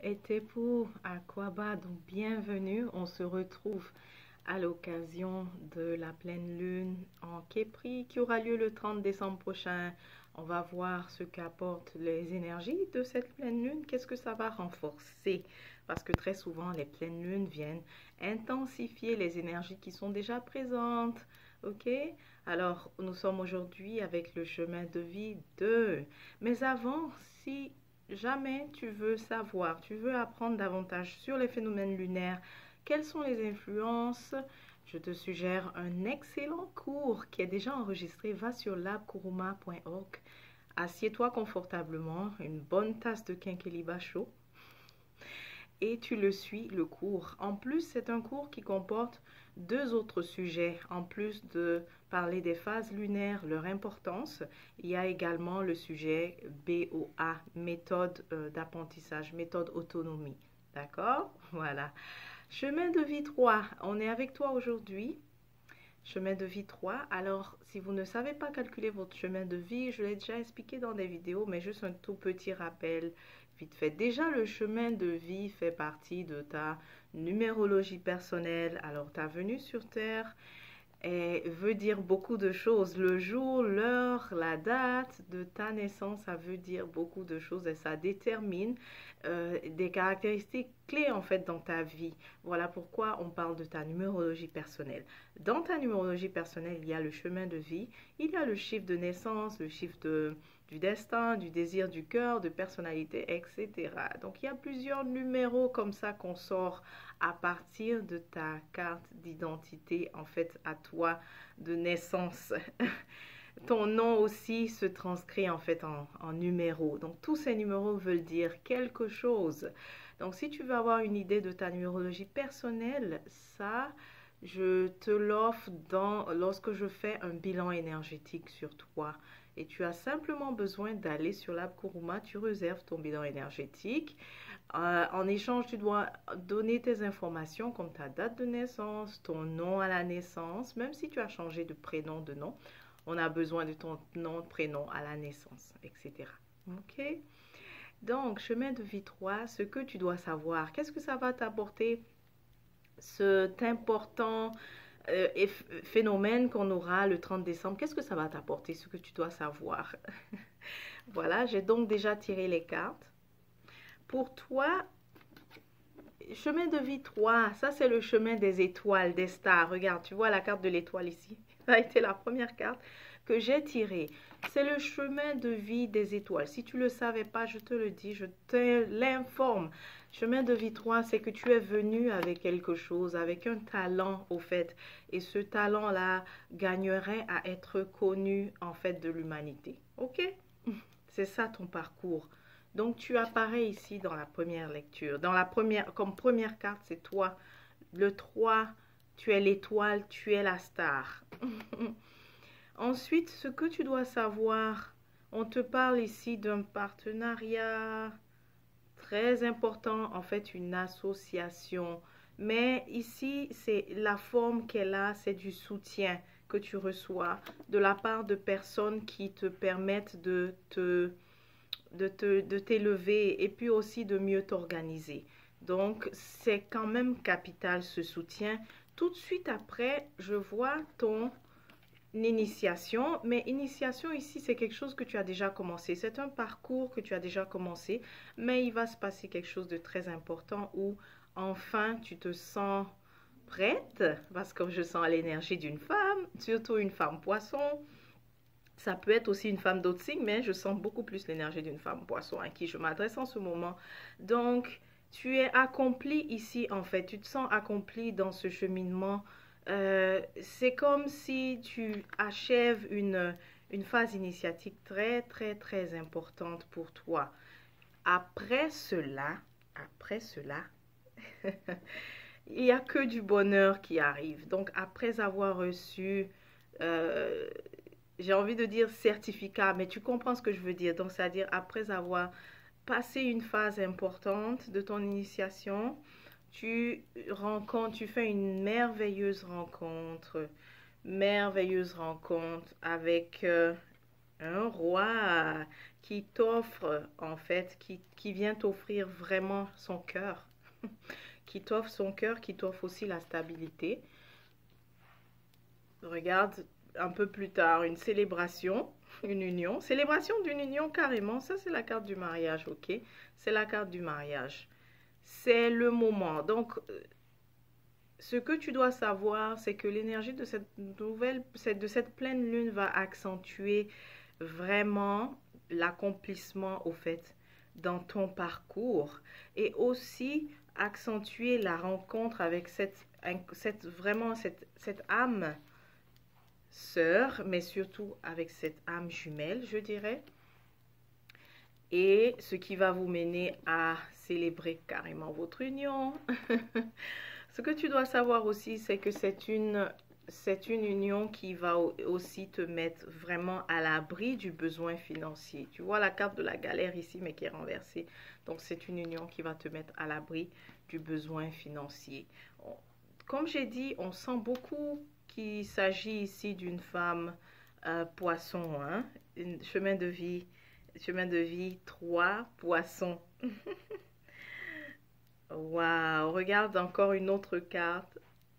était pour Aquaba, donc bienvenue. On se retrouve à l'occasion de la pleine lune en Képri qui aura lieu le 30 décembre prochain. On va voir ce qu'apportent les énergies de cette pleine lune. Qu'est-ce que ça va renforcer? Parce que très souvent, les pleines lunes viennent intensifier les énergies qui sont déjà présentes. Ok? Alors, nous sommes aujourd'hui avec le chemin de vie 2. Mais avant, si jamais tu veux savoir, tu veux apprendre davantage sur les phénomènes lunaires, quelles sont les influences, je te suggère un excellent cours qui est déjà enregistré. Va sur labkuruma.org. Assieds-toi confortablement, une bonne tasse de Kenkeliba chaud et tu le suis, le cours. En plus, c'est un cours qui comporte deux autres sujets. En plus de parler des phases lunaires, leur importance, il y a également le sujet BOA, méthode d'apprentissage, méthode autonomie. D'accord? Voilà. Chemin de vie 3, on est avec toi aujourd'hui. Chemin de vie 3. Alors, si vous ne savez pas calculer votre chemin de vie, je l'ai déjà expliqué dans des vidéos, mais juste un tout petit rappel vite fait. Déjà, le chemin de vie fait partie de ta numérologie personnelle. Alors, ta venue sur Terre veut dire beaucoup de choses. Le jour, l'heure, la date de ta naissance, ça veut dire beaucoup de choses et ça détermine des caractéristiques clés en fait dans ta vie. Voilà pourquoi on parle de ta numérologie personnelle. Dans ta numérologie personnelle, il y a le chemin de vie, il y a le chiffre de naissance, le chiffre du destin, du désir du cœur, de personnalité, etc. Donc il y a plusieurs numéros comme ça qu'on sort à partir de ta carte d'identité, en fait, à toi de naissance. Ton nom aussi se transcrit en fait en numéros. Donc tous ces numéros veulent dire quelque chose. Donc si tu veux avoir une idée de ta numérologie personnelle, ça, je te l'offre lorsque je fais un bilan énergétique sur toi. Et tu as simplement besoin d'aller sur l'app Kuruma, tu réserves ton bilan énergétique. En échange, tu dois donner tes informations comme ta date de naissance, ton nom à la naissance, même si tu as changé de prénom, de nom, on a besoin de ton nom, prénom à la naissance, etc. Ok? Donc, chemin de vie 3, ce que tu dois savoir, qu'est-ce que ça va t'apporter, cet important phénomène qu'on aura le 30 décembre, qu'est-ce que ça va t'apporter, ce que tu dois savoir? Voilà, j'ai donc déjà tiré les cartes. Pour toi, chemin de vie 3, ça c'est le chemin des étoiles, des stars. Regarde, tu vois la carte de l'étoile ici. Ça a été la première carte que j'ai tirée. C'est le chemin de vie des étoiles. Si tu ne le savais pas, je te le dis, je te l'informe. Chemin de vie 3, c'est que tu es venu avec quelque chose, avec un talent au fait. Et ce talent-là gagnerait à être connu en fait de l'humanité. Ok? C'est ça ton parcours. Donc tu apparais ici dans la première lecture. Dans la première, comme première carte, c'est toi. Le 3, tu es l'étoile, tu es la star. Ensuite, ce que tu dois savoir, on te parle ici d'un partenariat très important, en fait une association. Mais ici, c'est la forme qu'elle a, c'est du soutien que tu reçois de la part de personnes qui te permettent de t'élever et puis aussi de mieux t'organiser. Donc, c'est quand même capital ce soutien. Tout de suite après, je vois ton initiation, mais initiation ici, c'est quelque chose que tu as déjà commencé. C'est un parcours que tu as déjà commencé, mais il va se passer quelque chose de très important où enfin tu te sens prête, parce que je sens l'énergie d'une femme, surtout une femme poisson. Ça peut être aussi une femme d'autre signe, mais je sens beaucoup plus l'énergie d'une femme poisson à qui je m'adresse en ce moment. Donc, tu es accompli ici, en fait. Tu te sens accompli dans ce cheminement. C'est comme si tu achèves une phase initiatique très, très, très importante pour toi. Après cela, il n'y a que du bonheur qui arrive. Donc, après avoir reçu euh, j'ai envie de dire certificat, mais tu comprends ce que je veux dire. Donc, c'est-à-dire après avoir passé une phase importante de ton initiation, tu fais une merveilleuse rencontre avec Un roi qui t'offre, en fait, qui vient t'offrir vraiment son cœur, qui t'offre son cœur, qui t'offre aussi la stabilité. Regarde un peu plus tard une célébration, une union, célébration d'une union carrément. Ça, c'est la carte du mariage, ok? C'est la carte du mariage. C'est le moment. Donc, ce que tu dois savoir, c'est que l'énergie de cette de cette pleine lune va accentuer vraiment l'accomplissement, au fait, dans ton parcours et aussi accentuer la rencontre avec vraiment cette âme sœur, mais surtout avec cette âme jumelle, je dirais, et ce qui va vous mener à célébrer carrément votre union. Ce que tu dois savoir aussi, c'est que c'est une union qui va aussi te mettre vraiment à l'abri du besoin financier. Tu vois la carte de la galère ici, mais qui est renversée. Donc, c'est une union qui va te mettre à l'abri du besoin financier. Comme j'ai dit, on sent beaucoup qu'il s'agit ici d'une femme poisson, hein? Chemin de vie 3 poissons. Waouh, regarde encore une autre carte.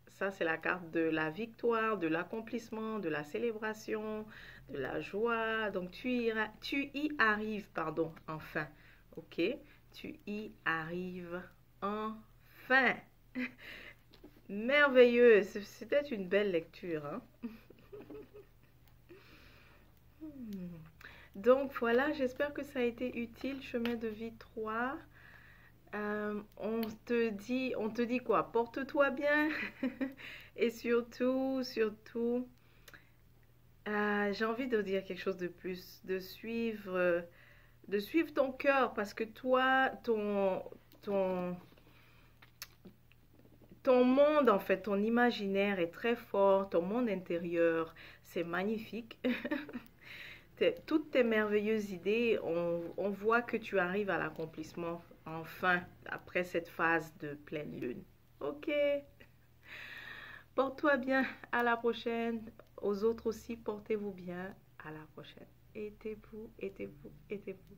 Ça, c'est la carte de la victoire, de l'accomplissement, de la célébration, de la joie. Donc, tu y arrives, pardon, enfin. Ok? Tu y arrives enfin. Merveilleux. C'était une belle lecture, hein? Donc, voilà, j'espère que ça a été utile. Chemin de vie 3. On te dit quoi? Porte-toi bien et surtout, j'ai envie de dire quelque chose de plus, de suivre ton cœur parce que toi, ton, ton monde, en fait, ton imaginaire est très fort, ton monde intérieur, c'est magnifique. Toutes tes merveilleuses idées, on voit que tu arrives à l'accomplissement enfin après cette phase de pleine lune. Ok, porte-toi bien, à la prochaine. Aux autres aussi, portez-vous bien, à la prochaine. Aidez-vous, aidez-vous, aidez-vous.